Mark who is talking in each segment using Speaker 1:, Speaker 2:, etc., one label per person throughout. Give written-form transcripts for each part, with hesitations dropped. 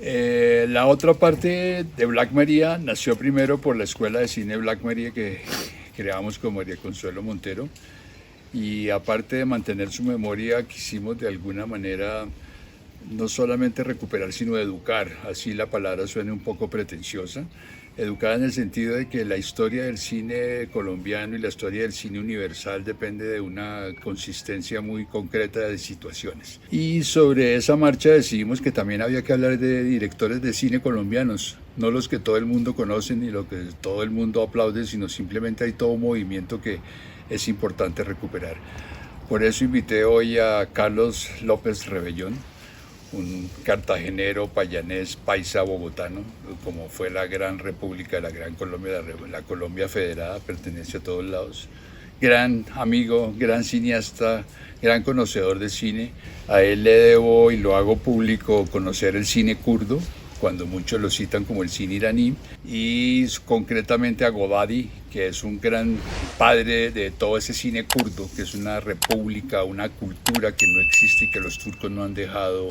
Speaker 1: La otra parte de Black Maria nació primero por la escuela de cine Black Maria que creamos con María Consuelo Montero, y aparte de mantener su memoria quisimos de alguna manera no solamente recuperar, sino educar. Así la palabra suena un poco pretenciosa. Educar en el sentido de que la historia del cine colombiano y la historia del cine universal depende de una consistencia muy concreta de situaciones. Y sobre esa marcha decidimos que también había que hablar de directores de cine colombianos, no los que todo el mundo conoce ni lo que todo el mundo aplaude, sino simplemente hay todo un movimiento que es importante recuperar. Por eso invité hoy a Carlos López Rebellón, un cartagenero, payanés, paisa, bogotano, como fue la gran república, la gran Colombia, la Colombia federada, pertenece a todos lados. Gran amigo, gran cineasta, gran conocedor de cine. A él le debo, y lo hago público, conocer el cine kurdo, cuando muchos lo citan como el cine iraní, y concretamente a Godadi, que es un gran padre de todo ese cine kurdo, que es una república, una cultura que no existe y que los turcos no han dejado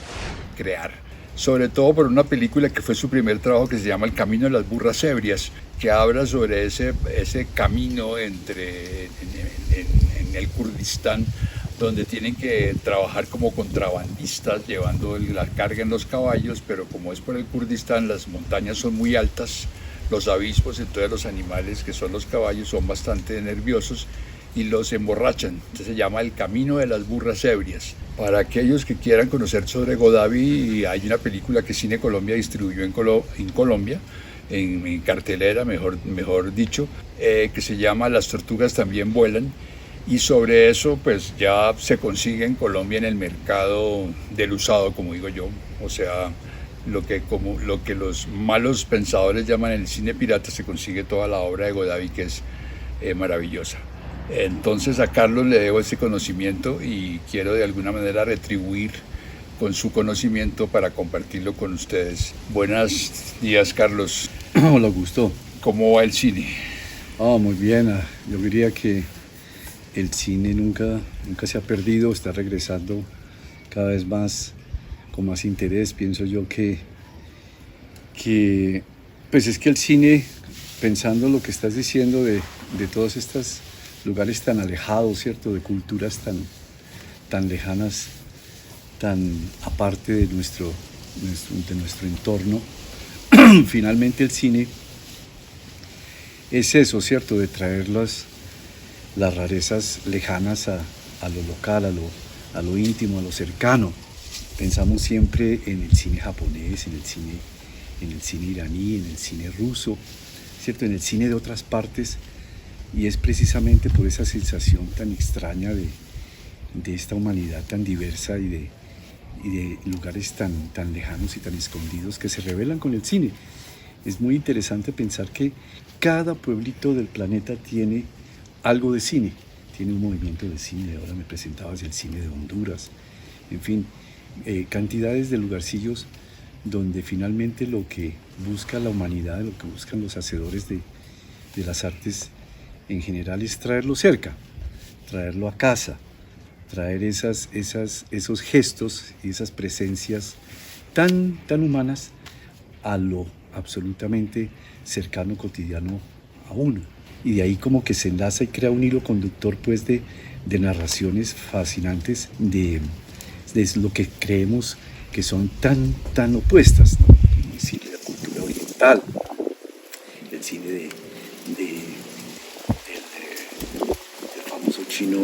Speaker 1: crear. Sobre todo por una película que fue su primer trabajo, que se llama El Camino de las Burras Ebrias, que habla sobre ese camino en el Kurdistán, donde tienen que trabajar como contrabandistas llevando la carga en los caballos, pero como es por el Kurdistán, las montañas son muy altas, los avispos, entonces los animales que son los caballos son bastante nerviosos y los emborrachan. Entonces se llama El Camino de las Burras Ebrias. Para aquellos que quieran conocer sobre Godavi, hay una película que Cine Colombia distribuyó en Colombia, en cartelera, mejor dicho, que se llama Las tortugas también vuelan. Y sobre eso pues ya se consigue en Colombia en el mercado del usado, como digo yo, o sea, lo que los malos pensadores llaman el cine pirata, se consigue toda la obra de Godavi, que es maravillosa. Entonces a Carlos le debo ese conocimiento y quiero de alguna manera retribuir con su conocimiento para compartirlo con ustedes. Buenos días, Carlos.
Speaker 2: Hola, Augusto.
Speaker 1: ¿Cómo va el cine?
Speaker 2: Muy bien. Yo diría que el cine nunca se ha perdido, está regresando cada vez más, con más interés. Pienso yo que pues es que el cine, pensando lo que estás diciendo de todos estos lugares tan alejados, ¿cierto? De culturas tan lejanas, tan aparte de nuestro entorno, finalmente el cine es eso, ¿cierto? De traer las rarezas lejanas a lo local, a lo íntimo, a lo cercano. Pensamos siempre en el cine japonés, en el cine iraní, en el cine ruso, ¿cierto? En el cine de otras partes, y es precisamente por esa sensación tan extraña de esta humanidad tan diversa y de lugares tan lejanos y tan escondidos que se revelan con el cine. Es muy interesante pensar que cada pueblito del planeta tiene algo de cine, tiene un movimiento de cine. Ahora me presentabas el cine de Honduras, en fin, cantidades de lugarcillos donde finalmente lo que busca la humanidad, lo que buscan los hacedores de las artes en general, es traerlo cerca, traerlo a casa, traer esos gestos y esas presencias tan humanas a lo absolutamente cercano, cotidiano a uno. Y de ahí como que se enlaza y crea un hilo conductor pues de narraciones fascinantes de lo que creemos que son tan opuestas, ¿no? El cine de la cultura oriental, el cine del famoso chino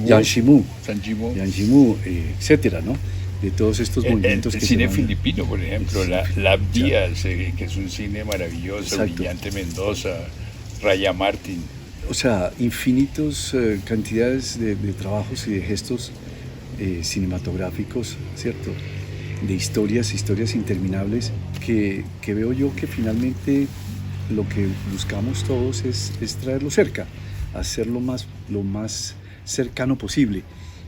Speaker 2: Yang Yimou, etcétera, ¿no? De todos estos movimientos
Speaker 1: el
Speaker 2: que
Speaker 1: cine
Speaker 2: se
Speaker 1: filipino, por ejemplo, la Díaz, que es un cine maravilloso. Exacto. Brillante Mendoza, Raya Martin.
Speaker 2: O sea, infinitos cantidades de trabajos y de gestos cinematográficos, ¿cierto? De historias interminables que veo yo que finalmente lo que buscamos todos es traerlo cerca, hacerlo lo más cercano posible.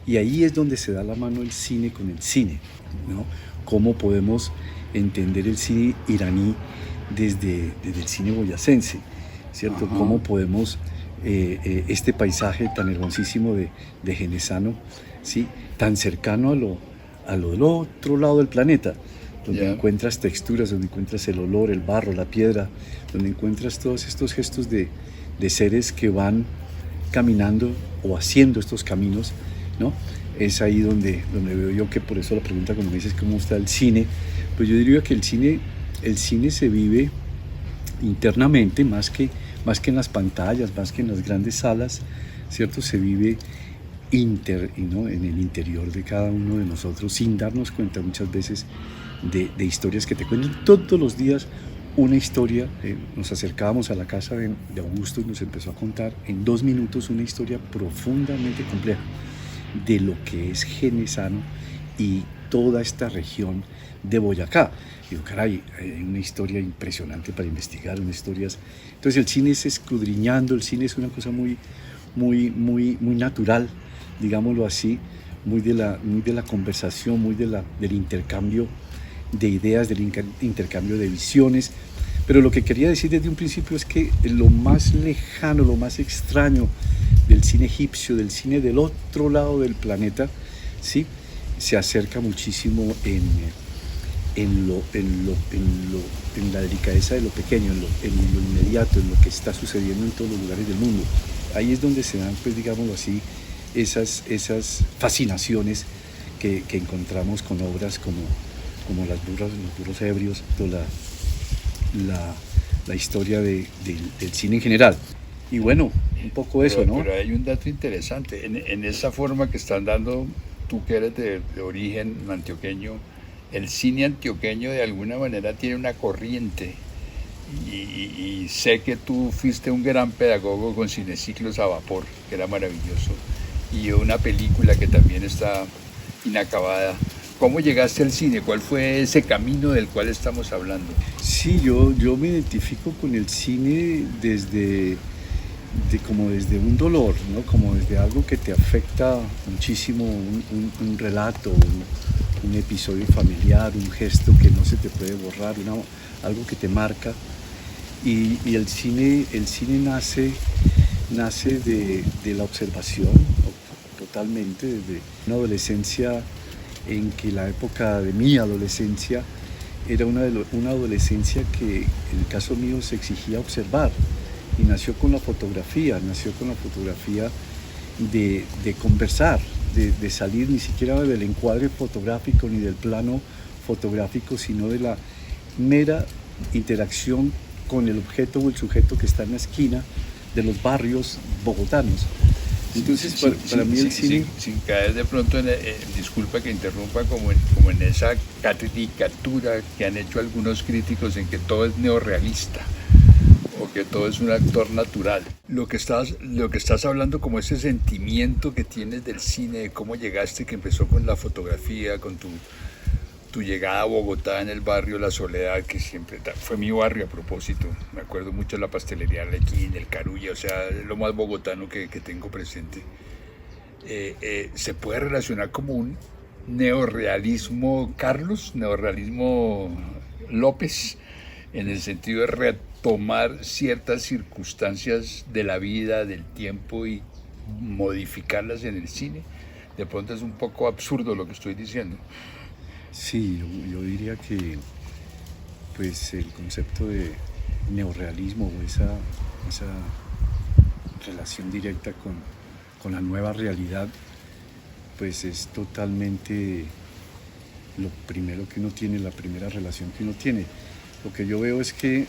Speaker 2: Y ahí es donde se da la mano el cine con el cine, ¿no? Cómo podemos entender el cine iraní desde el cine boyacense, ¿cierto? Ajá. Cómo podemos este paisaje tan hermosísimo de Genesano, ¿sí? Tan cercano a lo del otro lado del planeta, donde
Speaker 1: Ya.
Speaker 2: encuentras texturas, donde encuentras el olor, el barro, la piedra, donde encuentras todos estos gestos de seres que van caminando o haciendo estos caminos, ¿no? Es ahí donde veo yo que por eso la pregunta cuando me dices cómo está el cine, pues yo diría que el cine se vive internamente más que en las pantallas, más que en las grandes salas, ¿cierto? Se vive ¿no? En el interior de cada uno de nosotros, sin darnos cuenta muchas veces de historias que te cuentan todos los días. Una historia, nos acercábamos a la casa de Augusto y nos empezó a contar en 2 minutos una historia profundamente compleja de lo que es Genesano y toda esta región de Boyacá. Digo, caray, hay una historia impresionante para investigar, unas historias. Entonces el cine es escudriñando, el cine es una cosa muy natural, digámoslo así, muy de la conversación, del intercambio de ideas, del intercambio de visiones. Pero lo que quería decir desde un principio es que lo más lejano, lo más extraño del cine egipcio, del cine del otro lado del planeta, ¿sí? Se acerca muchísimo en la delicadeza de lo pequeño, en lo inmediato, en lo que está sucediendo en todos los lugares del mundo. Ahí es donde se dan, pues digámoslo así, esas fascinaciones que encontramos con obras como los burros ebrios, toda la historia del cine en general. Y bueno, un poco eso, ¿no?
Speaker 1: Pero hay un dato interesante. En esa forma que están dando, tú que eres de origen antioqueño, el cine antioqueño de alguna manera tiene una corriente. Y sé que tú fuiste un gran pedagogo con Cineciclos a Vapor, que era maravilloso, y una película que también está inacabada. ¿Cómo llegaste al cine? ¿Cuál fue ese camino del cual estamos hablando?
Speaker 2: Sí, yo me identifico con el cine como desde un dolor, ¿no? Como desde algo que te afecta muchísimo, un relato, un episodio familiar, un gesto que no se te puede borrar, algo que te marca. Y el cine nace de la observación, totalmente, desde una adolescencia en que la época de mi adolescencia era una adolescencia que en el caso mío se exigía observar, y nació con la fotografía de conversar, de salir ni siquiera del encuadre fotográfico ni del plano fotográfico, sino de la mera interacción con el objeto o el sujeto que está en la esquina de los barrios bogotanos. Entonces, para mí el cine...
Speaker 1: Sin caer de pronto disculpa que interrumpa, como en esa caricatura que han hecho algunos críticos en que todo es neorrealista o que todo es un actor natural. Lo que estás hablando, como ese sentimiento que tienes del cine, de cómo llegaste, que empezó con la fotografía, con tu llegada a Bogotá en el barrio La Soledad, que siempre fue mi barrio a propósito. Me acuerdo mucho de la pastelería Arlequín, el Carulla, o sea, lo más bogotano que tengo presente. Se puede relacionar como un neorrealismo Carlos, neorrealismo López, en el sentido de retomar ciertas circunstancias de la vida, del tiempo y modificarlas en el cine. De pronto es un poco absurdo lo que estoy diciendo.
Speaker 2: Sí, yo diría que pues el concepto de neorrealismo o esa relación directa con la nueva realidad, pues es totalmente lo primero que uno tiene, la primera relación que uno tiene. Lo que yo veo es que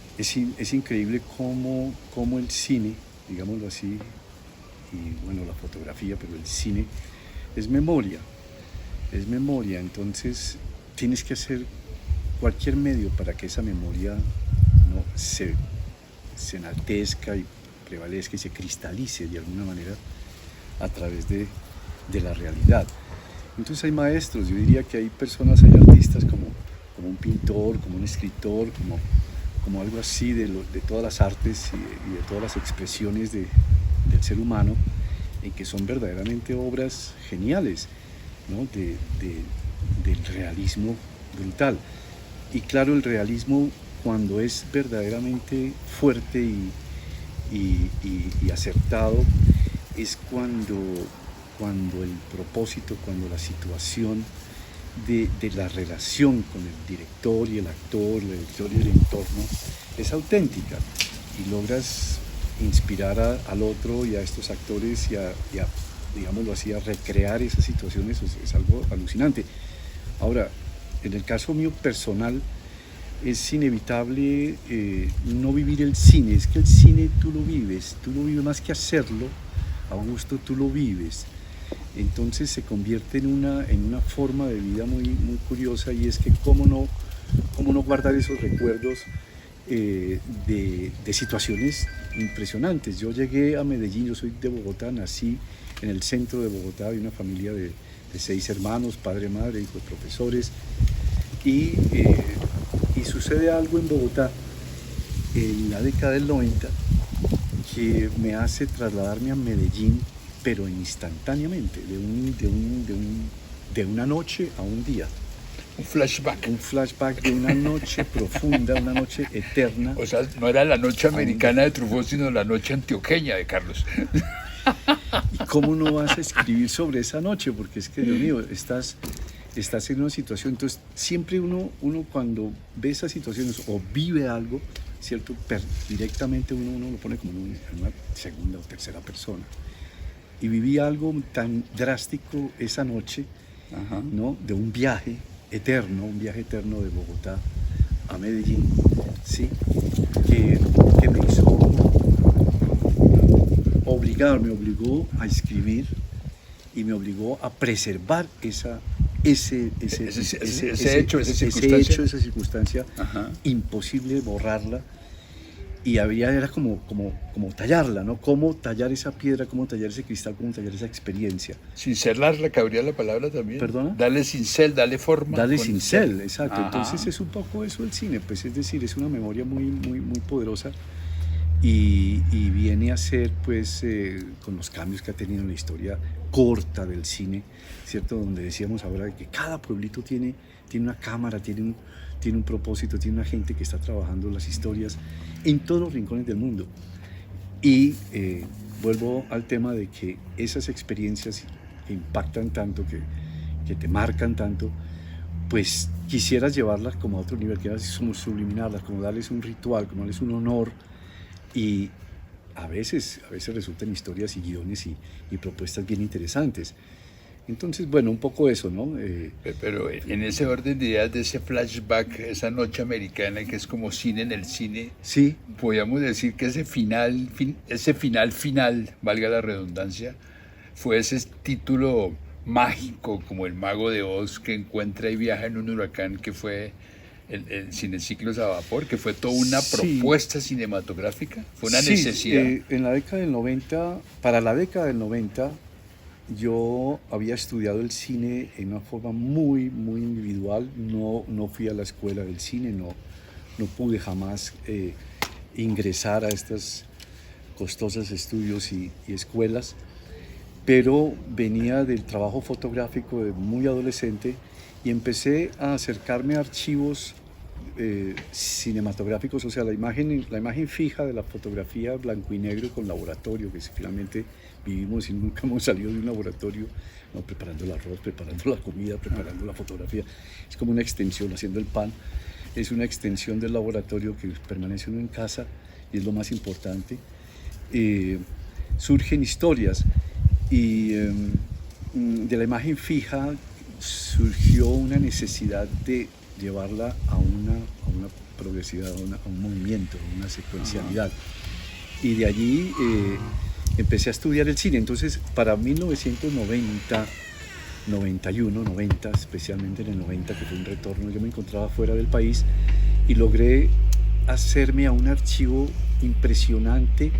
Speaker 2: es increíble cómo el cine, digámoslo así, y bueno, la fotografía, pero el cine es memoria, entonces tienes que hacer cualquier medio para que esa memoria, ¿no?, se enaltezca y prevalezca y se cristalice de alguna manera a través de la realidad. Entonces hay maestros, yo diría que hay personas, hay artistas como un pintor, como un escritor, como algo así de todas las artes y de todas las expresiones del ser humano, en que son verdaderamente obras geniales, ¿no?, del realismo brutal. Y claro, el realismo, cuando es verdaderamente fuerte y acertado, es cuando cuando el propósito, cuando la situación de la relación con el director y el actor, el director y el entorno es auténtica y logras inspirar al otro y a estos actores y a digámoslo así, a recrear esas situaciones, es algo alucinante. Ahora, en el caso mío personal, es inevitable no vivir el cine. Es que el cine tú lo vives más que hacerlo, Augusto, tú lo vives. Entonces se convierte en una forma de vida muy, muy curiosa, y es que cómo no guardar esos recuerdos de situaciones impresionantes. Yo llegué a Medellín, yo soy de Bogotá, nací en el centro de Bogotá, de una familia de 6 hermanos, padre, madre, hijos, profesores, y sucede algo en Bogotá en la década del 90 que me hace trasladarme a Medellín, pero instantáneamente, de una noche a un día.
Speaker 1: Un flashback.
Speaker 2: Un flashback de una noche profunda, una noche eterna.
Speaker 1: O sea, no era la noche americana de Truffaut, sino la noche antioqueña de Carlos.
Speaker 2: ¿Y cómo no vas a escribir sobre esa noche? Porque es que, Dios mío, estás en una situación. Entonces, siempre uno cuando ve esas situaciones o vive algo, ¿cierto? Directamente uno lo pone como en una segunda o tercera persona. Y viví algo tan drástico esa noche,
Speaker 1: Ajá.
Speaker 2: ¿no? De un viaje eterno de Bogotá a Medellín, ¿sí? Que me hizo me obligó a escribir y me obligó a preservar ese hecho, esa circunstancia. Ajá. Imposible borrarla, y era como tallarla, ¿no? Cómo tallar esa piedra, cómo tallar ese cristal, cómo tallar esa experiencia.
Speaker 1: Cincelarla, cabría la palabra también.
Speaker 2: ¿Perdona?
Speaker 1: Dale cincel, dale forma.
Speaker 2: Dale cincel, exacto. Ajá. Entonces es un poco eso el cine, pues es decir, es una memoria muy, muy, muy poderosa. Y viene a ser, pues, con los cambios que ha tenido en la historia corta del cine, ¿cierto? Donde decíamos ahora que cada pueblito tiene una cámara, tiene un propósito, tiene una gente que está trabajando las historias en todos los rincones del mundo. Y vuelvo al tema de que esas experiencias que impactan tanto, que te marcan tanto, pues quisieras llevarlas como a otro nivel, quisieras subliminarlas, como darles un ritual, como darles un honor. Y a veces resultan historias y guiones y propuestas bien interesantes. Entonces, bueno, un poco eso, ¿no?
Speaker 1: Pero en ese orden de ideas, de ese flashback, esa noche americana que es como cine en el cine,
Speaker 2: sí,
Speaker 1: podríamos decir que ese final, valga la redundancia, fue ese título mágico como el mago de Oz que encuentra y viaja en un huracán, que fue el Cineciclos a Vapor, que fue toda una propuesta cinematográfica, fue una necesidad.
Speaker 2: En la década del 90, para la década del 90, yo había estudiado el cine en una forma muy, muy individual. No fui a la escuela del cine, no pude jamás ingresar a estos costosos estudios y escuelas, pero venía del trabajo fotográfico de muy adolescente y empecé a acercarme a archivos cinematográficos, o sea, la imagen fija de la fotografía blanco y negro con laboratorio, que finalmente vivimos y nunca hemos salido de un laboratorio, ¿no? Preparando el arroz, preparando la comida, preparando la fotografía. Es como una extensión, haciendo el pan, es una extensión del laboratorio que permanece uno en casa y es lo más importante. Surgen historias y de la imagen fija surgió una necesidad de llevarla a una progresividad, a un movimiento, a una secuencialidad. Y de allí empecé a estudiar el cine. Entonces, para 1990, 91, 90, especialmente en el 90, que fue un retorno, yo me encontraba fuera del país y logré hacerme a un archivo impresionante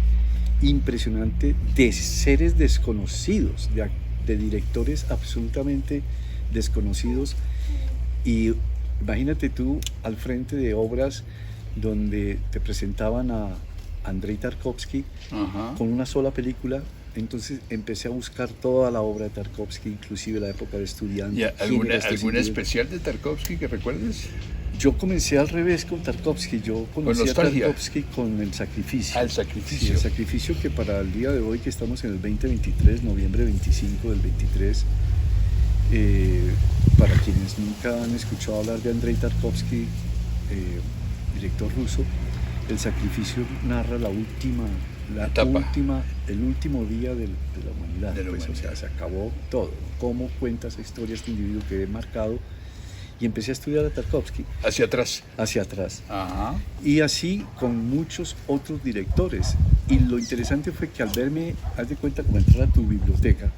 Speaker 2: de seres desconocidos, de directores absolutamente desconocidos. Y imagínate tú al frente de obras donde te presentaban a Andrei Tarkovsky. Ajá. Con una sola película. Entonces empecé a buscar toda la obra de Tarkovsky, inclusive la época de estudiante.
Speaker 1: ¿Y alguna especial de Tarkovsky que recuerdes?
Speaker 2: Yo comencé al revés con Tarkovsky. Yo conocí a
Speaker 1: nostalgia.
Speaker 2: Tarkovsky con El Sacrificio.
Speaker 1: El
Speaker 2: Sí,
Speaker 1: Sacrificio.
Speaker 2: El Sacrificio, que para el día de hoy, que estamos en el 2023, noviembre 25 del 23, para quienes nunca han escuchado hablar de Andrei Tarkovsky, director ruso, El Sacrificio narra la última
Speaker 1: Etapa.
Speaker 2: el último día de la humanidad.
Speaker 1: De la
Speaker 2: Pues,
Speaker 1: humanidad.
Speaker 2: o sea, se acabó todo. Cómo cuenta esa historia este individuo que he marcado. Y empecé a estudiar a Tarkovsky
Speaker 1: Hacia atrás.
Speaker 2: hacia atrás.
Speaker 1: Ajá.
Speaker 2: Y así con muchos otros directores. Y lo interesante fue que al verme, haz de cuenta como entrar a tu biblioteca,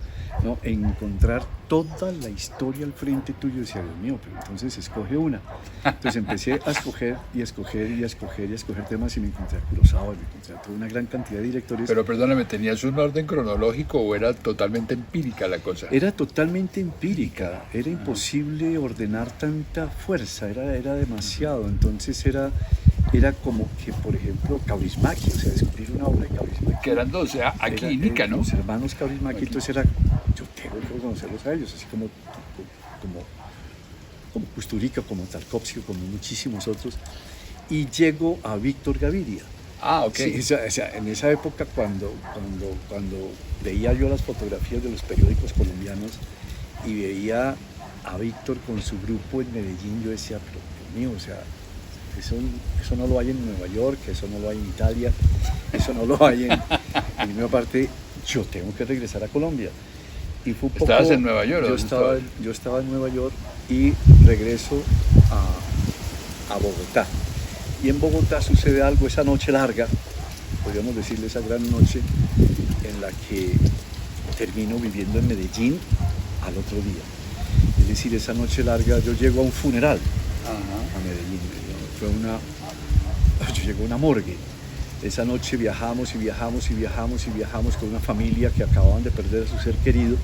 Speaker 2: ¿no? Encontrar toda la historia al frente tuyo, decía, Dios mío, pero entonces escoge una. Entonces empecé a escoger y a escoger y a escoger y a escoger temas y me encontré a Kurosawa, me encontré a toda una gran cantidad de directores.
Speaker 1: Pero perdóname, ¿tenías un orden cronológico o era totalmente empírica la cosa?
Speaker 2: Era totalmente empírica, era imposible ordenar tanta fuerza, era demasiado. Entonces era como que, por ejemplo, Kaurismäki, o sea, descubrir una obra de Kaurismäki.
Speaker 1: Que eran dos, Aki y Nika, ¿no?
Speaker 2: Los hermanos Kaurismäki, entonces era, yo tengo que conocerlos a ellos, así como Kusturica, como Tarkovsky, como muchísimos otros. Y llego a Víctor Gaviria.
Speaker 1: Ah, ok.
Speaker 2: Sí, o sea, en esa época cuando veía yo las fotografías de los periódicos colombianos y veía a Víctor con su grupo en Medellín, yo decía, pero Dios mío, o sea, eso no lo hay en Nueva York, eso no lo hay en Italia, eso no lo hay en ninguna parte. Yo tengo que regresar a Colombia. Y fue un poco,
Speaker 1: ¿Estabas en Nueva York?
Speaker 2: Yo estaba en Nueva York y regreso a Bogotá. Y en Bogotá sucede algo esa noche larga, podríamos decirle esa gran noche, en la que termino viviendo en Medellín al otro día. Es decir, esa noche larga yo llego a un funeral a Medellín. Yo llego a una morgue. Esa noche viajamos y viajamos y viajamos y viajamos con una familia que acababan de perder a su ser querido.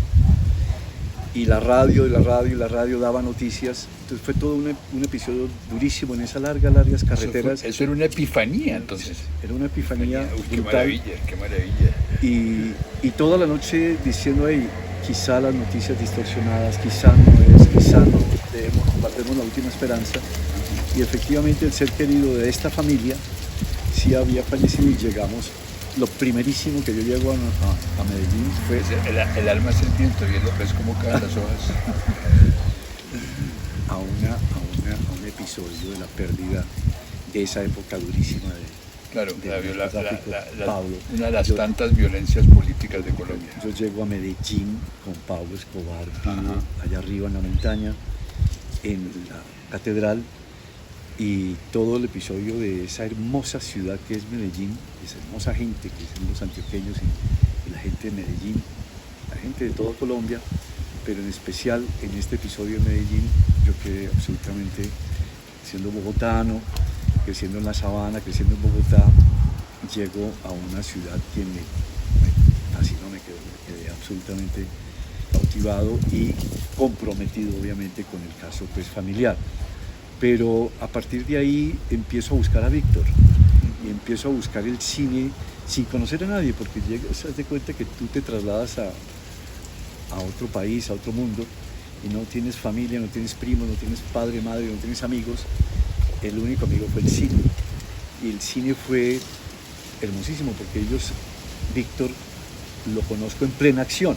Speaker 2: Y la radio daba noticias. Entonces fue todo un episodio durísimo en esas largas carreteras.
Speaker 1: Eso era una epifanía, entonces.
Speaker 2: Era una epifanía
Speaker 1: Qué
Speaker 2: brutal.
Speaker 1: maravilla, qué maravilla.
Speaker 2: Y toda la noche diciendo, hey, quizá las noticias distorsionadas, quizá no, guardemos la última esperanza. Y efectivamente el ser querido de esta familia sí había fallecido y llegamos. Lo primerísimo que yo llego a Medellín fue...
Speaker 1: El alma es el viento y ves cómo caen las hojas.
Speaker 2: a un episodio de la pérdida de esa época durísima
Speaker 1: Claro,
Speaker 2: Pablo.
Speaker 1: Una de las tantas violencias políticas de Colombia.
Speaker 2: Yo llego a Medellín con Pablo Escobar, vivo allá arriba en la montaña, en la catedral, y todo el episodio de esa hermosa ciudad que es Medellín, esa hermosa gente que son los antioqueños y la gente de Medellín, la gente de toda Colombia, pero en especial en este episodio de Medellín yo quedé absolutamente, siendo bogotano, creciendo en la sabana, creciendo en Bogotá, llego a una ciudad que me fascinó, me quedé absolutamente cautivado y comprometido obviamente con el caso pues, familiar. Pero a partir de ahí empiezo a buscar a Víctor y empiezo a buscar el cine sin conocer a nadie, porque haz de cuenta que tú te trasladas a otro país, a otro mundo, y no tienes familia, no tienes primos, no tienes padre, madre, no tienes amigos. El único amigo fue el cine, y el cine fue hermosísimo porque Víctor lo conozco en plena acción.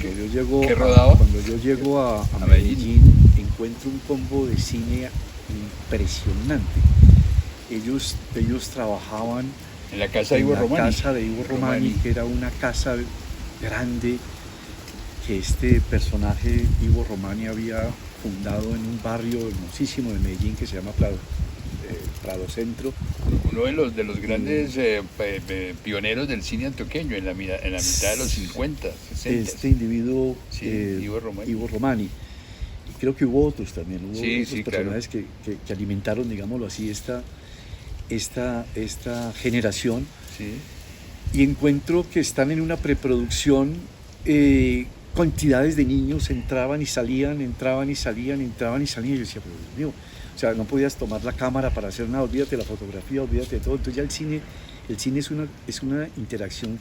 Speaker 1: ¿Qué rodaba?
Speaker 2: Cuando yo llego a Medellín, encuentro un combo de cine impresionante. Ellos trabajaban
Speaker 1: en la casa de Ivo Romani.
Speaker 2: La casa de Ivo Romani, que era una casa grande que este personaje, Ivo Romani, había fundado en un barrio hermosísimo de Medellín que se llama Prado Centro.
Speaker 1: Uno de los grandes pioneros del cine antioqueño en la mitad de los 50, 60.
Speaker 2: Este individuo,
Speaker 1: sí, Ivo Romani.
Speaker 2: Y creo que hubo otros también, hubo otros personajes
Speaker 1: claro.
Speaker 2: que alimentaron, digámoslo así, esta generación.
Speaker 1: Sí.
Speaker 2: Y encuentro que están en una preproducción, cantidades de niños entraban y salían, entraban y salían. Y yo decía, pero Dios mío, o sea, no podías tomar la cámara para hacer nada, olvídate de la fotografía, olvídate de todo. Entonces ya el cine es una interacción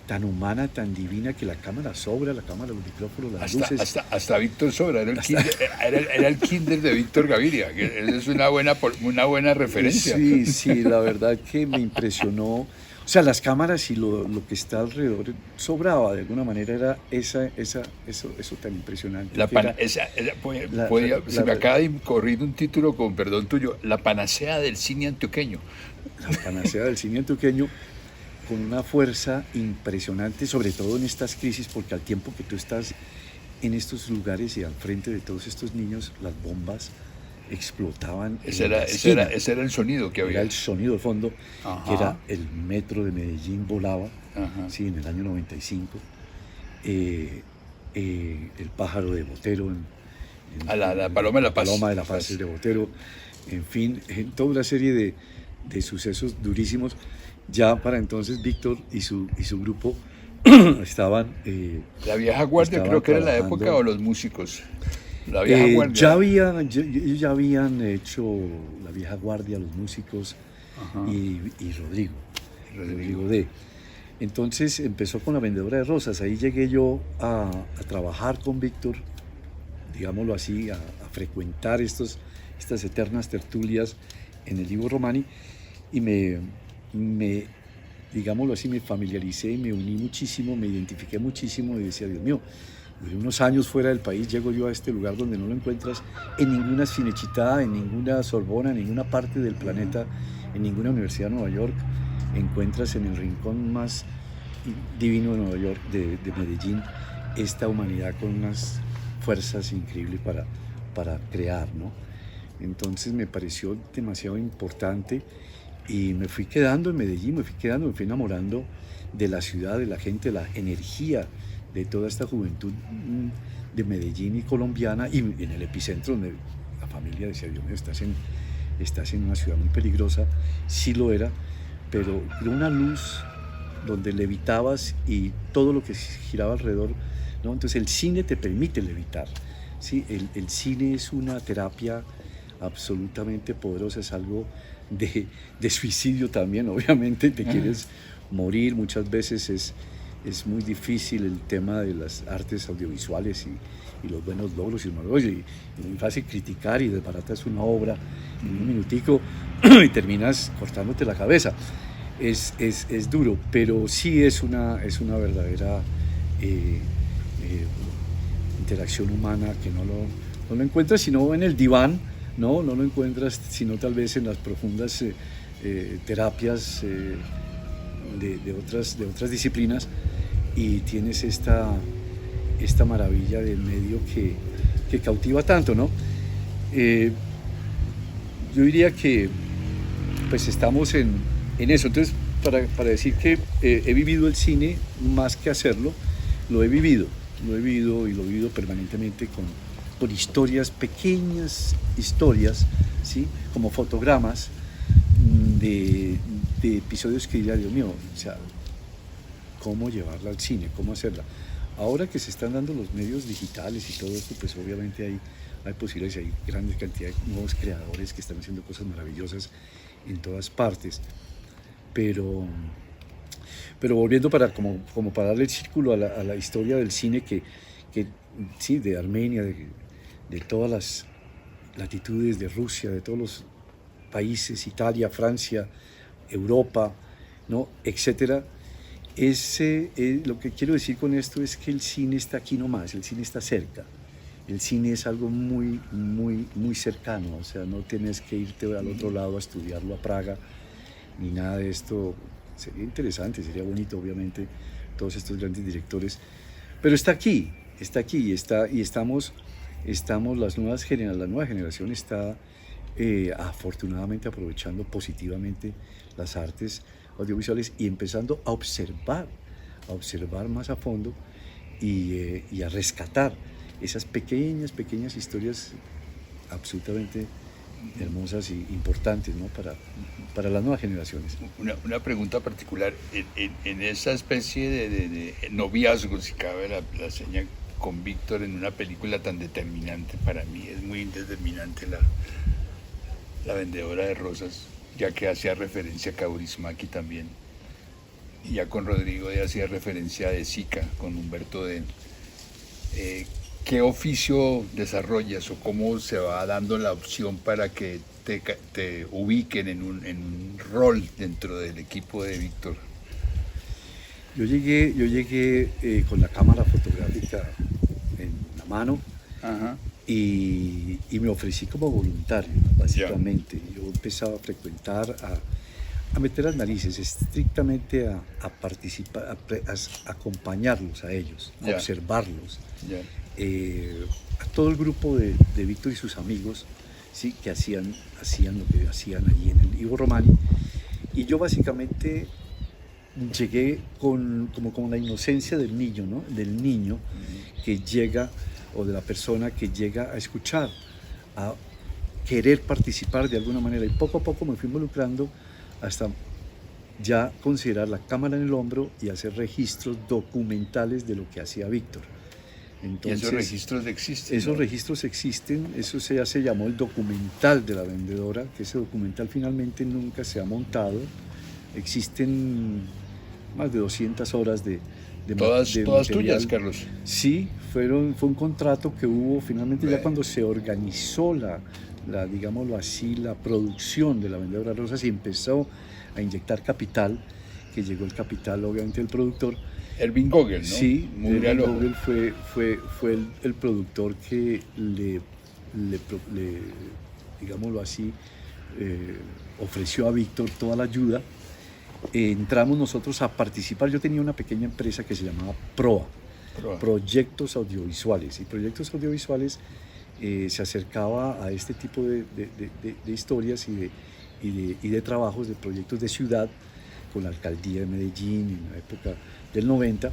Speaker 2: tan humana, tan divina, que la cámara sobra, la cámara, los micrófonos, las
Speaker 1: Hasta,
Speaker 2: luces.
Speaker 1: hasta Víctor Sobra, era el kinder de Víctor Gaviria, que es una buena referencia.
Speaker 2: Sí, sí, la verdad que me impresionó. O sea, las cámaras y lo que está alrededor sobraba, de alguna manera era eso tan impresionante.
Speaker 1: Se me acaba de correr un título, con perdón tuyo, La panacea del cine antioqueño.
Speaker 2: La panacea del cine antioqueño, con una fuerza impresionante, sobre todo en estas crisis, porque al tiempo que tú estás en estos lugares y al frente de todos estos niños, las bombas explotaban.
Speaker 1: Ese era el sonido que había.
Speaker 2: Era el sonido de fondo,
Speaker 1: Ajá.
Speaker 2: que era el metro de Medellín volaba, sí, en el año 95. El pájaro de Botero.
Speaker 1: La Paloma de la Paz.
Speaker 2: Paloma de la Paz de Botero. En fin, toda una serie de sucesos durísimos. Ya para entonces Víctor y su grupo estaban...
Speaker 1: La vieja guardia creo que era la época, o los músicos. La vieja guardia.
Speaker 2: Ellos ya habían hecho La vieja guardia, los músicos, y Rodrigo D. Entonces empezó con La vendedora de rosas. Ahí llegué yo a trabajar con Víctor, digámoslo así, a frecuentar estas eternas tertulias en el Ivo Romani, y digámoslo así, me familiaricé, me uní muchísimo, me identifiqué muchísimo y decía, Dios mío, duré unos años fuera del país, llego yo a este lugar donde no lo encuentras en ninguna Cinecittà, en ninguna Sorbona, en ninguna parte del planeta, en ninguna universidad de Nueva York, encuentras en el rincón más divino de Nueva York, de Medellín, esta humanidad con unas fuerzas increíbles para crear, ¿no? Entonces me pareció demasiado importante y me fui quedando en Medellín, me fui enamorando de la ciudad, de la gente, de la energía de toda esta juventud de Medellín y colombiana, y en el epicentro donde la familia decía, Dios mío, estás en una ciudad muy peligrosa. Sí lo era, pero una luz donde levitabas y todo lo que giraba alrededor, ¿no? Entonces el cine te permite levitar, ¿sí? El cine es una terapia absolutamente poderosa, es algo de suicidio también, obviamente te quieres morir, muchas veces es muy difícil el tema de las artes audiovisuales y los buenos logros y muy fácil criticar y desbaratas una obra en un minutico y terminas cortándote la cabeza. Es duro, pero sí es una verdadera interacción humana que no lo encuentras sino en el diván, no lo encuentras sino tal vez en las profundas terapias de otras disciplinas, y tienes esta maravilla del medio que cautiva tanto, ¿no? Yo diría que pues estamos en eso. Entonces, para decir que he vivido el cine más que hacerlo, lo he vivido y lo he vivido permanentemente con historias, pequeñas historias, ¿sí? Como fotogramas de episodios que diría, Dios mío, o sea, cómo llevarla al cine, cómo hacerla. Ahora que se están dando los medios digitales y todo esto, pues obviamente hay posibilidades, hay grandes cantidades de nuevos creadores que están haciendo cosas maravillosas en todas partes. Pero volviendo como para darle el círculo a la historia del cine que sí, de Armenia, de todas las latitudes, de Rusia, de todos los países, Italia, Francia, Europa, ¿no? Etcétera. Lo que quiero decir con esto es que el cine está aquí nomás, el cine está cerca. El cine es algo muy, muy, muy cercano, o sea, no tienes que irte al otro lado a estudiarlo a Praga, ni nada de esto. Sería interesante, sería bonito, obviamente, todos estos grandes directores, pero está aquí, y estamos la nueva generación está afortunadamente aprovechando positivamente las artes audiovisuales y empezando a observar más a fondo y a rescatar esas pequeñas historias absolutamente hermosas y importantes, ¿no? para las nuevas generaciones.
Speaker 1: Una pregunta particular, en esa especie de noviazgo, si cabe la señal, con Víctor en una película tan determinante, para mí es muy determinante la vendedora de rosas, ya que hacía referencia a Kaurismäki también. y ya con Rodrigo ya hacía referencia de Sica, con Humberto Den. ¿Qué oficio desarrollas o cómo se va dando la opción para que te ubiquen en un rol dentro del equipo de Víctor?
Speaker 2: Yo llegué con la cámara fotográfica en la mano.
Speaker 1: Ajá.
Speaker 2: Y me ofrecí como voluntario, básicamente. Yo empezaba a frecuentar, a meter las narices, estrictamente a participar, a acompañarlos a ellos, a observarlos. A todo el grupo de Víctor y sus amigos, ¿sí? Que hacían lo que hacían allí en el Ivo Romani. Y yo básicamente llegué con la inocencia del niño, ¿no? Del niño que llega, o de la persona que llega a escuchar, a querer participar de alguna manera. Y poco a poco me fui involucrando hasta ya considerar la cámara en el hombro y hacer registros documentales de lo que hacía Víctor.
Speaker 1: Entonces, ¿y esos registros existen?
Speaker 2: Esos registros existen, eso ya se llamó el documental de la vendedora, que ese documental finalmente nunca se ha montado. Existen más de 200 horas de
Speaker 1: todas tuyas, Carlos.
Speaker 2: Sí, fue un contrato que hubo finalmente ya cuando se organizó digámoslo así, la producción de la vendedora Rosas y empezó a inyectar capital, que llegó el capital obviamente del productor.
Speaker 1: Ervin Gogel, ¿no?
Speaker 2: Sí, Ervin Gogel fue el productor que le digámoslo así, ofreció a Víctor toda la ayuda. Entramos nosotros a participar. Yo tenía una pequeña empresa que se llamaba PROA, Proyectos Audiovisuales, y Proyectos Audiovisuales se acercaba a este tipo de historias y de trabajos, de proyectos de ciudad, con la alcaldía de Medellín en la época del 90.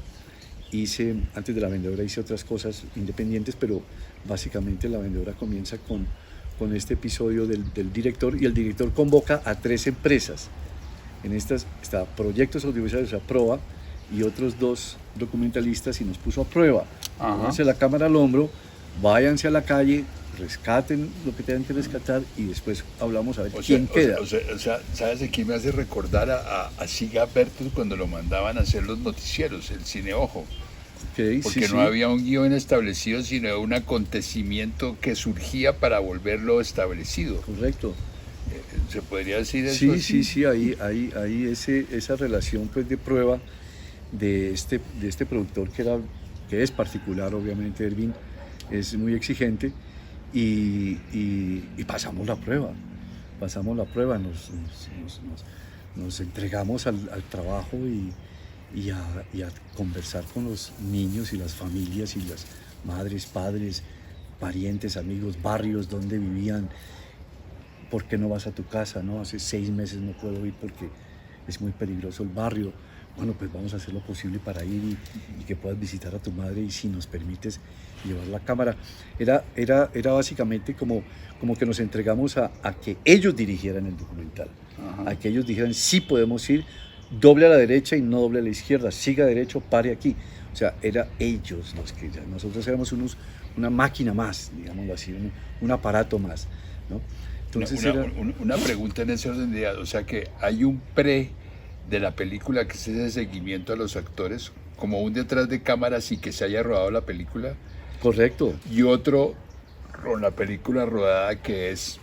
Speaker 2: Antes de la vendedora hice otras cosas independientes, pero básicamente la vendedora comienza con este episodio del director, y el director convoca a 3 empresas. En estas está Proyectos Audiovisuales, o sea, PROA, y otros 2 documentalistas, y nos puso a prueba. Pónganse la cámara al hombro, váyanse a la calle, rescaten lo que tengan que rescatar y después hablamos a ver quién queda.
Speaker 1: O sea, ¿sabes de quién me hace recordar a Siga Bertus cuando lo mandaban a hacer los noticieros, el Cine Ojo?
Speaker 2: Okay,
Speaker 1: porque no había un guión establecido, sino un acontecimiento que surgía para volverlo establecido.
Speaker 2: Correcto.
Speaker 1: ¿Se podría decir eso?
Speaker 2: Sí, ahí esa relación pues de prueba de este productor que es particular, obviamente Ervin es muy exigente, y pasamos la prueba, nos entregamos al trabajo y a conversar con los niños y las familias y las madres, padres, parientes, amigos, barrios donde vivían. ¿Por qué no vas a tu casa? ¿No? Hace 6 meses no puedo ir porque es muy peligroso el barrio. Bueno, pues vamos a hacer lo posible para ir y que puedas visitar a tu madre, y si nos permites llevar la cámara. Era básicamente como que nos entregamos a que ellos dirigieran el documental. Ajá. A que ellos dijeran, sí podemos ir, doble a la derecha y no doble a la izquierda, siga derecho, pare aquí. O sea, era ellos los que nosotros éramos una máquina más, digámoslo así, un aparato más, ¿no? Entonces
Speaker 1: una pregunta en ese orden de ideas, o sea que hay un pre de la película que es ese seguimiento a los actores, como un detrás de cámaras y que se haya rodado la película.
Speaker 2: Correcto.
Speaker 1: Y otro con la película rodada que es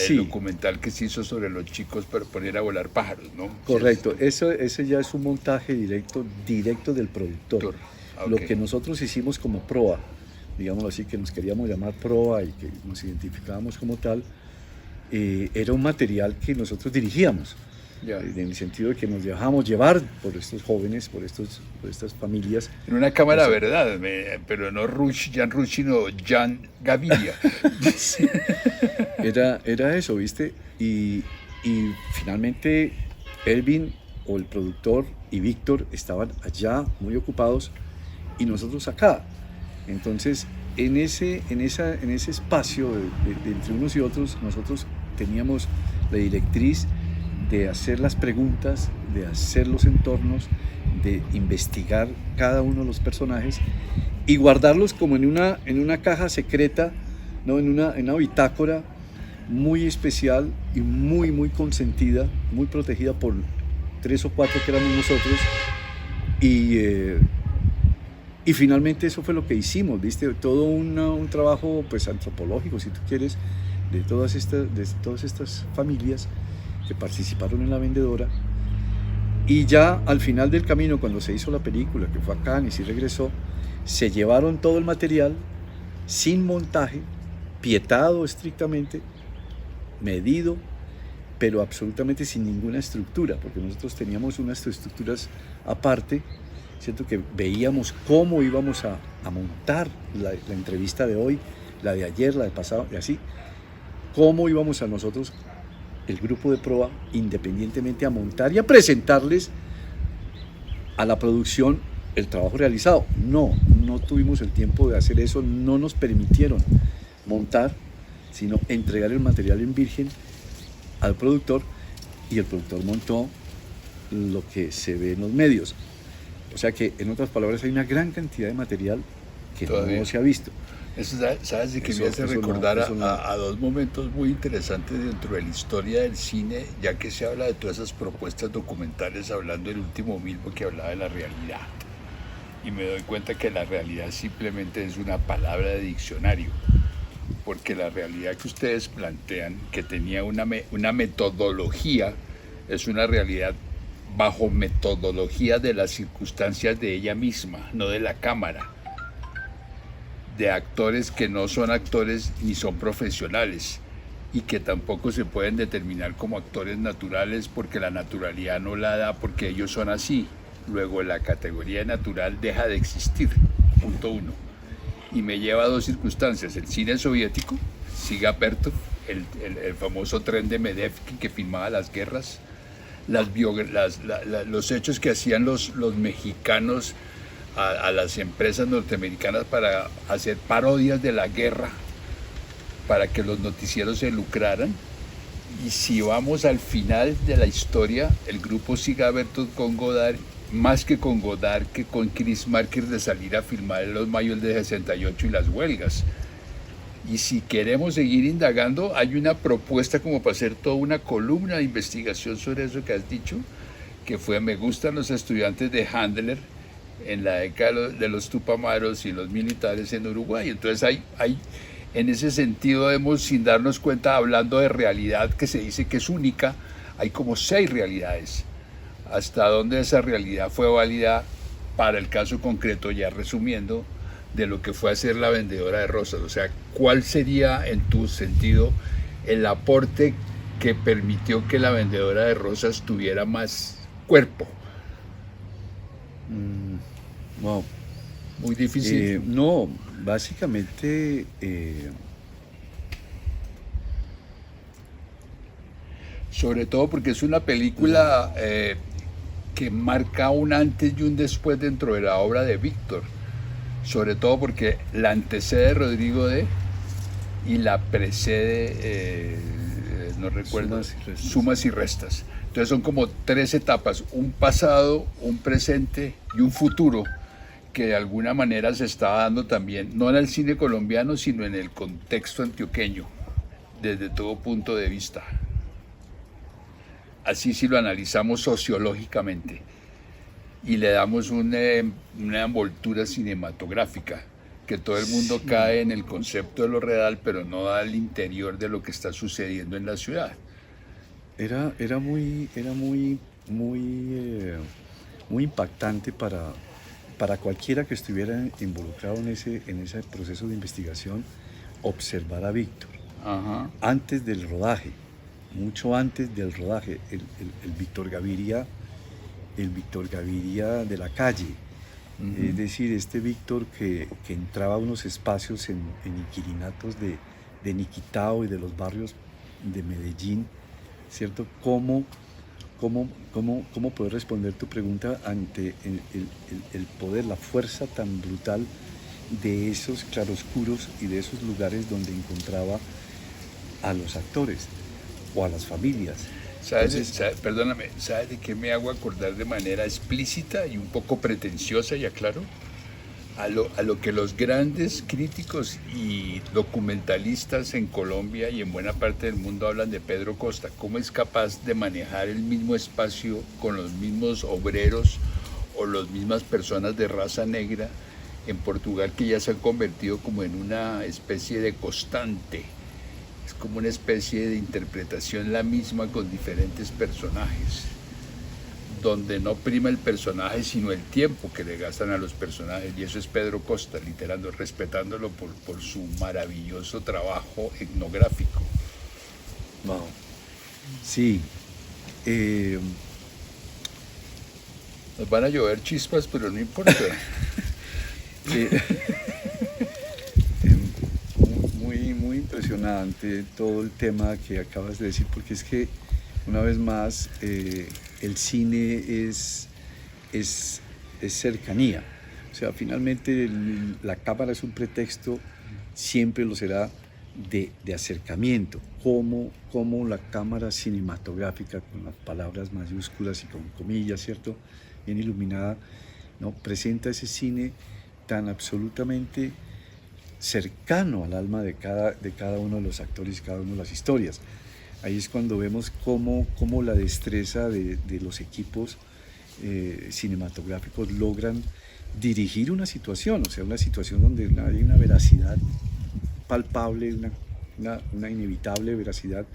Speaker 1: el documental que se hizo sobre los chicos para poner a volar pájaros, ¿no?
Speaker 2: Correcto, ese ya es un montaje directo del productor. Okay. Lo que nosotros hicimos como PROA, digámoslo así, que nos queríamos llamar PROA y que nos identificábamos como tal, era un material que nosotros dirigíamos, en el sentido de que nos dejamos llevar por estos jóvenes, por estas familias.
Speaker 1: En una cámara, verdad, pero no Jan Rush, sino Jan Gaviria.
Speaker 2: Era eso, ¿viste? Y finalmente Ervin, o el productor, y Víctor estaban allá muy ocupados y nosotros acá. Entonces, en ese espacio de entre unos y otros, nosotros teníamos la directriz de hacer las preguntas, de hacer los entornos, de investigar cada uno de los personajes y guardarlos como en una caja secreta, ¿no? en una bitácora muy especial y muy, muy consentida, muy protegida por 3 o 4 que éramos nosotros, y finalmente eso fue lo que hicimos, ¿viste? Todo un trabajo pues antropológico, si tú quieres, de todas estas familias que participaron en la vendedora. Y ya al final del camino, cuando se hizo la película, que fue a Cannes y regresó, se llevaron todo el material sin montaje, pietado estrictamente, medido, pero absolutamente sin ninguna estructura, porque nosotros teníamos unas estructuras aparte, ¿cierto? Que veíamos cómo íbamos a montar la entrevista de hoy, la de ayer, la del pasado, y así, cómo íbamos a nosotros, el grupo de proa, independientemente a montar y a presentarles a la producción el trabajo realizado. No tuvimos el tiempo de hacer eso, no nos permitieron montar, sino entregar el material en virgen al productor, y el productor montó lo que se ve en los medios. O sea que, en otras palabras, hay una gran cantidad de material que todavía no se ha visto.
Speaker 1: Eso, ¿sabes? De que me hace recordar a dos momentos muy interesantes dentro de la historia del cine, ya que se habla de todas esas propuestas documentales, hablando del último Milbo que hablaba de la realidad. Y me doy cuenta que la realidad simplemente es una palabra de diccionario, porque la realidad que ustedes plantean, que tenía una metodología, es una realidad bajo metodología de las circunstancias de ella misma, no de la cámara, de actores que no son actores ni son profesionales, y que tampoco se pueden determinar como actores naturales, porque la naturalidad no la da porque ellos son así. Luego la categoría natural deja de existir, punto uno. Y me lleva a dos circunstancias: el cine soviético, Siga Pertov, el famoso tren de Medevsky que filmaba las guerras, los hechos que hacían los mexicanos a las empresas norteamericanas para hacer parodias de la guerra, para que los noticieros se lucraran. Y si vamos al final de la historia, el grupo Siga Pertov con Godard, más que con Godard, que con Chris Marker, de salir a filmar los mayos de 68 y las huelgas. Y si queremos seguir indagando, hay una propuesta como para hacer toda una columna de investigación sobre eso que has dicho, que fue Me gustan los estudiantes de Handler en la década de los Tupamaros y los militares en Uruguay. Entonces hay en ese sentido, sin darnos cuenta, hablando de realidad que se dice que es única, hay como 6 realidades. Hasta dónde esa realidad fue válida para el caso concreto, ya resumiendo, de lo que fue hacer la vendedora de rosas. O sea, ¿cuál sería, en tu sentido, el aporte que permitió que la vendedora de rosas tuviera más cuerpo?
Speaker 2: Wow.
Speaker 1: Muy difícil.
Speaker 2: No, básicamente...
Speaker 1: sobre todo porque es una película que marca un antes y un después dentro de la obra de Víctor. Sobre todo porque la antecede Rodrigo D. y la precede, no recuerdo, Sumas y Restas. Entonces son como 3 etapas: un pasado, un presente y un futuro, que de alguna manera se estaba dando también, no en el cine colombiano, sino en el contexto antioqueño, desde todo punto de vista. Así si lo analizamos sociológicamente y le damos una envoltura cinematográfica, que todo el mundo cae en el concepto de lo real, pero no da el interior de lo que está sucediendo en la ciudad.
Speaker 2: Era muy impactante para cualquiera que estuviera involucrado en ese proceso de investigación, observar a Víctor.
Speaker 1: Ajá.
Speaker 2: Antes del rodaje, mucho antes del rodaje, el Víctor Gaviria de la calle. Uh-huh. Es decir, este Víctor que entraba a unos espacios en inquilinatos de Niquitao y de los barrios de Medellín, ¿cierto? ¿Cómo poder responder tu pregunta ante el poder, la fuerza tan brutal de esos claroscuros y de esos lugares donde encontraba a los actores o a las familias?
Speaker 1: Perdóname, ¿sabes de qué me hago acordar de manera explícita y un poco pretenciosa, y aclaro? a lo que los grandes críticos y documentalistas en Colombia y en buena parte del mundo hablan de Pedro Costa, cómo es capaz de manejar el mismo espacio con los mismos obreros o las mismas personas de raza negra en Portugal, que ya se han convertido como en una especie de constante. Es como una especie de interpretación la misma con diferentes personajes, donde no prima el personaje sino el tiempo que le gastan a los personajes, y eso es Pedro Costa, literalmente respetándolo por su maravilloso trabajo etnográfico.
Speaker 2: Wow. Sí.
Speaker 1: Nos van a llover chispas, pero no importa.
Speaker 2: Muy impresionante todo el tema que acabas de decir, porque es que una vez más el cine es cercanía. O sea, finalmente la cámara es un pretexto, siempre lo será, de acercamiento. Como la cámara cinematográfica, con las palabras mayúsculas y con comillas, ¿cierto?, bien iluminada, ¿no?, presenta ese cine tan absolutamente cercano al alma de cada uno de los actores y cada una de las historias. Ahí es cuando vemos cómo la destreza de los equipos cinematográficos logran dirigir una situación, o sea, una situación donde hay una veracidad palpable, una inevitable veracidad,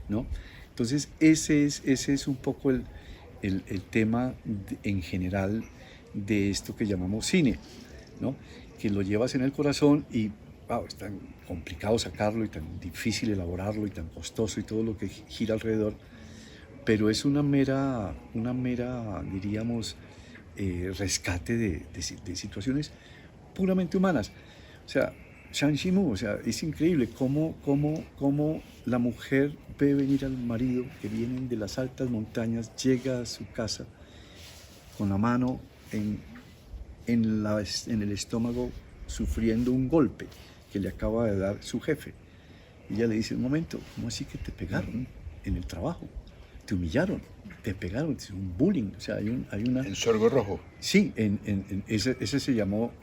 Speaker 2: ¿no? Entonces ese es un poco el tema en general de esto que llamamos cine, ¿no?, que lo llevas en el corazón y wow, es tan complicado sacarlo y tan difícil elaborarlo y tan costoso y todo lo que gira alrededor, pero es una mera diríamos, rescate de situaciones puramente humanas. O sea, Shang Yimou, o sea, es increíble cómo la mujer ve venir al marido que viene de las altas montañas, llega a su casa con la mano en el estómago, sufriendo un golpe que le acaba de dar su jefe. Y ella le dice: un momento, ¿cómo así que te pegaron en el trabajo? Te humillaron, te pegaron, es un bullying. O sea, hay una...
Speaker 1: El Sorgo Rojo.
Speaker 2: Sí, ese se llamó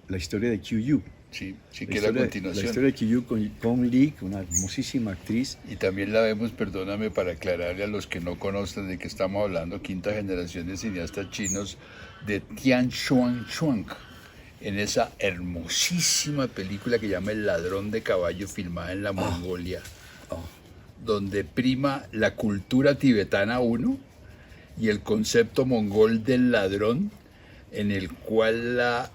Speaker 2: la historia de Qiu Yu.
Speaker 1: Sí, que es la continuación.
Speaker 2: La historia de Qiu Yu con Gong Li, una hermosísima actriz.
Speaker 1: Y también la vemos, perdóname, para aclararle a los que no conocen de qué estamos hablando, quinta generación de cineastas chinos, de Tian Xuan, en esa hermosísima película que llama El ladrón de caballo, filmada en la Mongolia, donde prima la cultura tibetana uno y el concepto mongol del ladrón, en el cual la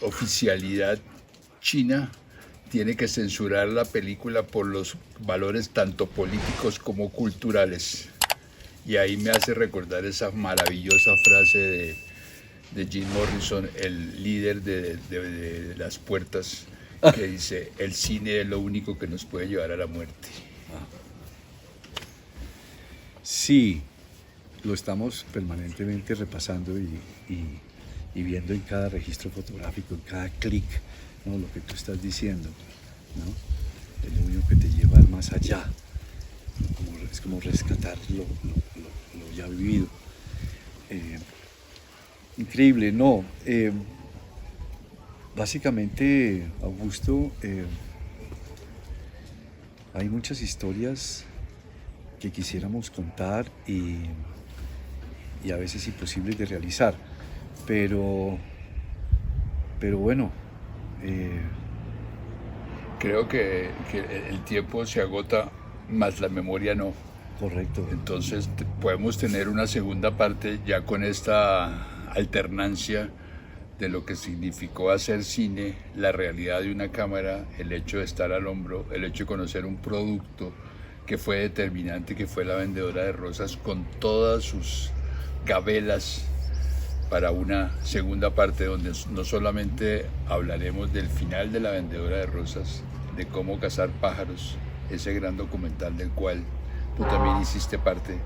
Speaker 1: oficialidad china tiene que censurar la película por los valores tanto políticos como culturales. Y ahí me hace recordar esa maravillosa frase de Jim Morrison, el líder de Las Puertas, que dice: el cine es lo único que nos puede llevar a la muerte.
Speaker 2: Sí, lo estamos permanentemente repasando y viendo en cada registro fotográfico, en cada clic, ¿no?, lo que tú estás diciendo, ¿no? Es lo único que te lleva al más allá, ¿no? Es como rescatar lo ya vivido. Increíble, ¿no? Básicamente, Augusto, hay muchas historias que quisiéramos contar y a veces imposibles de realizar, pero bueno,
Speaker 1: creo que el tiempo se agota, más la memoria no.
Speaker 2: correcto.
Speaker 1: Entonces podemos tener una segunda parte ya con esta alternancia de lo que significó hacer cine, la realidad de una cámara, el hecho de estar al hombro, el hecho de conocer un producto que fue determinante, que fue La Vendedora de Rosas, con todas sus gabelas, para una segunda parte donde no solamente hablaremos del final de La Vendedora de Rosas, de cómo cazar pájaros, ese gran documental del cual tú también hiciste parte,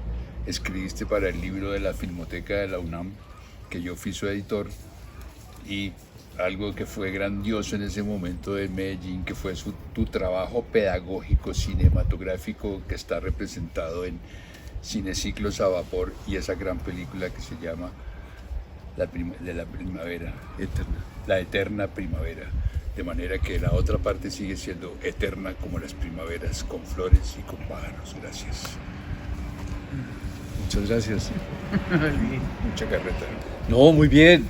Speaker 1: escribiste para el libro de la Filmoteca de la UNAM, que yo fui su editor, y algo que fue grandioso en ese momento de Medellín, que fue tu trabajo pedagógico cinematográfico, que está representado en Cineciclos a Vapor y esa gran película que se llama de la primavera
Speaker 2: Eterna.
Speaker 1: la eterna primavera. De manera que la otra parte sigue siendo eterna como las primaveras, con flores y con pájaros. Gracias.
Speaker 2: Muchas gracias.
Speaker 1: Mucha carreta.
Speaker 2: No, muy bien.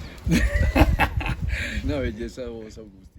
Speaker 2: Una belleza voz, Augusto.